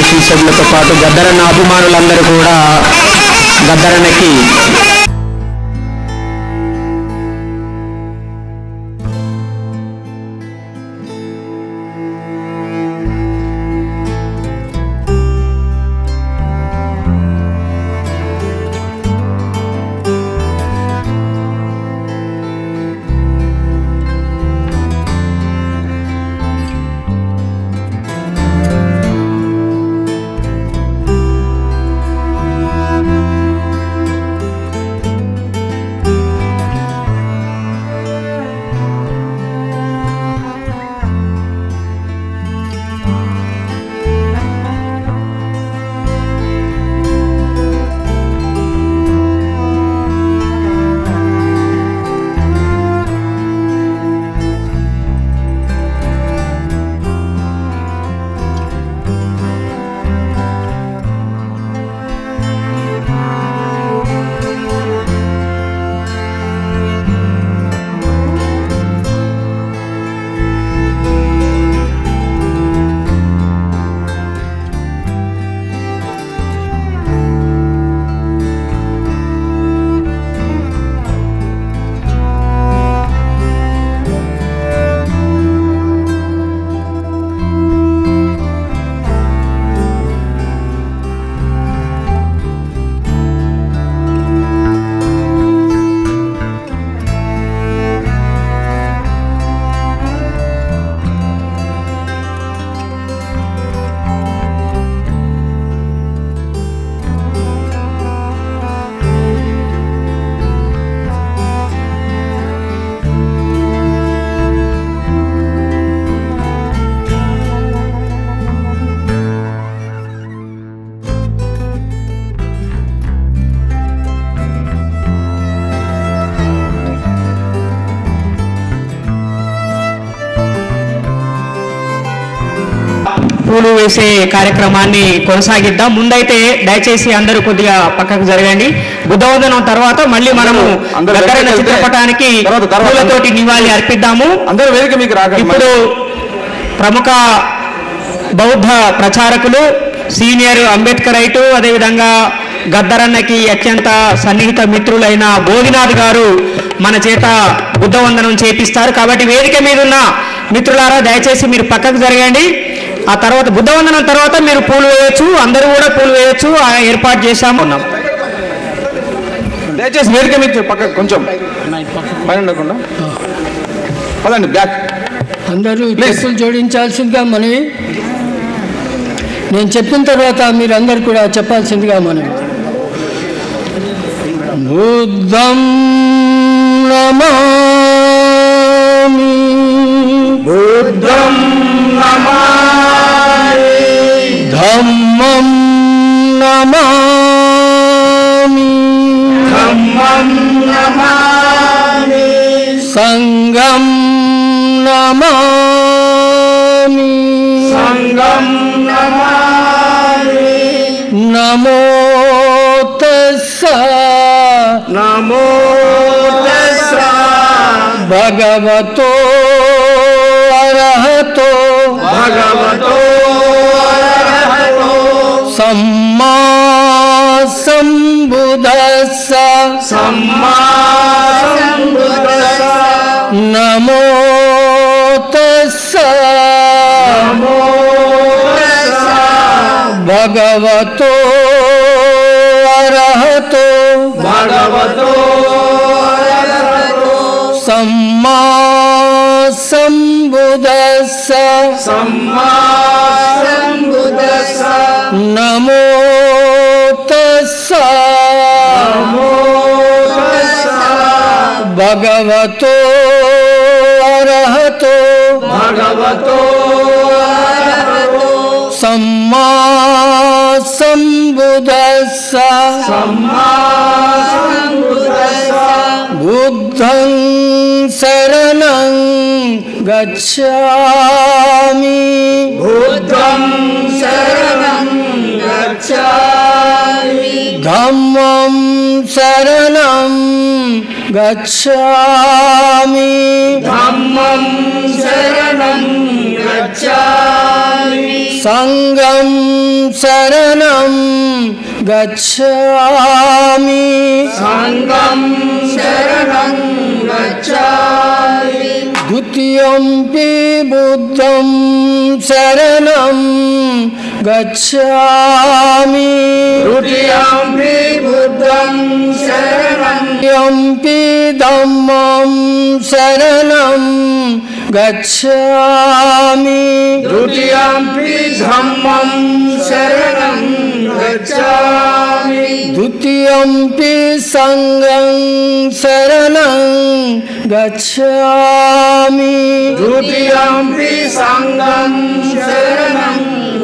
Association సభ్యులతో పాటు గద్దరన్న అభిమానులందరూ కూడా గద్దరన్నకి పూలు వేసే కార్యక్రమాన్ని కొనసాగిద్దాం. ముందైతే దయచేసి అందరూ కొద్దిగా పక్కకు జరగండి. బుద్ధవందనం తర్వాత మళ్ళీ మనము గద్దరన్న చిత్రపటానికి పూలతోటి నివాళి అర్పిద్దాము. ఇప్పుడు ప్రముఖ బౌద్ధ ప్రచారకులు సీనియర్ అంబేద్కరైటు అదేవిధంగా గద్దరన్నకి అత్యంత సన్నిహిత మిత్రులైన బోధినాథ్ గారు మన చేత బుద్ధవందనం చేపిస్తారు. కాబట్టి వేదిక మీద ఉన్న మిత్రులారా దయచేసి మీరు పక్కకు జరగండి. ఆ తర్వాత బుద్ధవందనం తర్వాత మీరు పూలు వేయచ్చు, అందరూ కూడా పూలు వేయచ్చు, ఏర్పాటు చేశాము. దయచేసి వేదిక మీద పక్కకు కొంచెం పైన ఉండకుండా పదండి బ్యాక్. అందరూ చెప్పులు జోడించాల్సిందిగా మనవి. నేను చెప్పిన తర్వాత మీరు అందరు కూడా చెప్పాల్సిందిగా మనవి. బుద్ధం నమామి బుద్ధం నమామి ధమ్మం నమామి ధమ్మం నమామి సంఘం నమామి సంఘం నమామి నమో తస్సా నమో తస్సా భగవతో అర్హతో భగవతో అర్హతో సమ్మా సంబుద్ధస్స సమ్మా సంబుద్ధస్స నమో తస్సా నమో తస్సా భగవతో అర్హతో భగవతో అర్హతో సమ్మా సంబుద్ధస్స సమ్మా సంబుద్ధస్స నమో తస్సా నమో తస్సా భగవతో అర్హతో భగవతో అర్హతో సమ్మా సంబుద్ధస్స సమ్మా సంబుద్ధస్స బుద్ధం శరణం గచ్ఛామి బుద్ధం శరణం గచ్ఛామి ధమ్మం శరణం गच्छामि धम्मं शरणं गच्छामि संघं शरणं गच्छामि संघं शरणं गच्छामि द्वितीयंपि बुद्धं शरणं गच्छामि द्वितीयंपि बुद्धं शरणं द्वितीयंपि धम्मं शरणं गच्छामि द्वितीयंपि धम्मं शरणं गच्छामि द्वितीयंपि संघं शरणं गच्छामि द्वितीयंपि संघं शरणं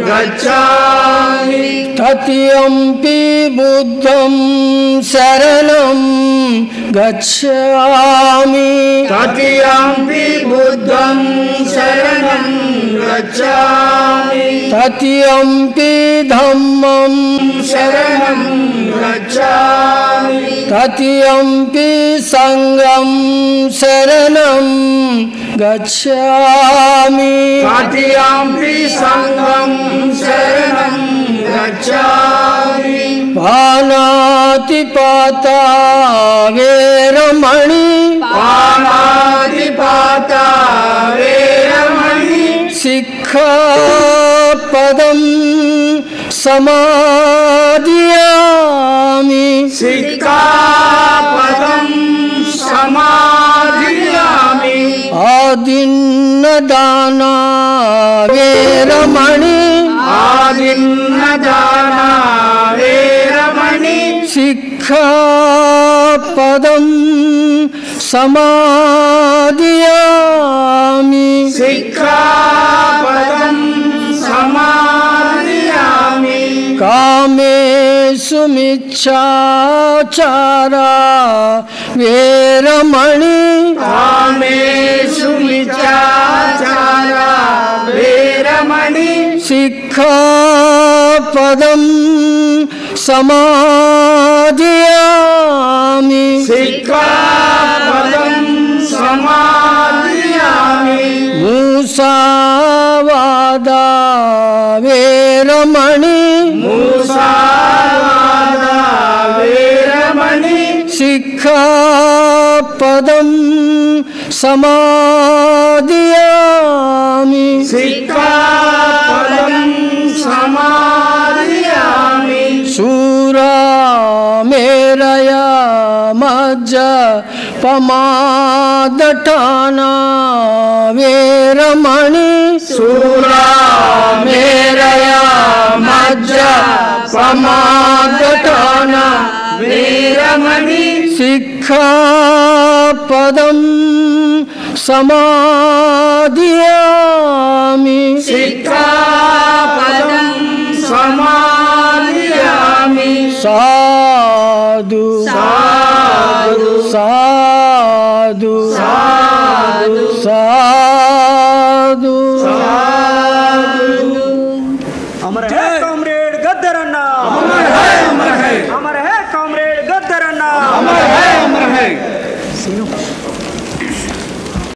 गच्छामि तृतीयंपि बुद्धं शरणं गच्छामि तृतीयंपि बुद्धं शरणं गच्छामि तृतीयंपि धम्मं शरणं गच्छामि तृतीयंपि संघं शरणं गच्छामि तृतीयंपि संघं शरणं गच्छामि पानातिपाता वेरमणि पानातिपाता वेरमणि सिक्खापदं समादियामि सिक्खापदं समादियामि आदिन्नदाना वेरमणि आदिन्नदाना वेरमणि सिक्खापदं समादियामि सिक्खापदं समादियामि कामेषु मिच्छाचारा वेरमणि कामेषु मिच्छाचारा वेरमणि सिक्खापदं समादियामि सिक्खापदं समादियामि मूसावादा वेरमणि मूसावादा वेरमणि सिक्खापदं समादियामि सिक्खापदं समादियामि शूरा मेरया मज्ज पमादठाना वेरमणि शूरा मेरया मज्ज पमादठाना वेरमणि सिक्खापदं समादियामि सिक्खापदं समादियामि साधु साधु साधु साधु साधु साधु अमर है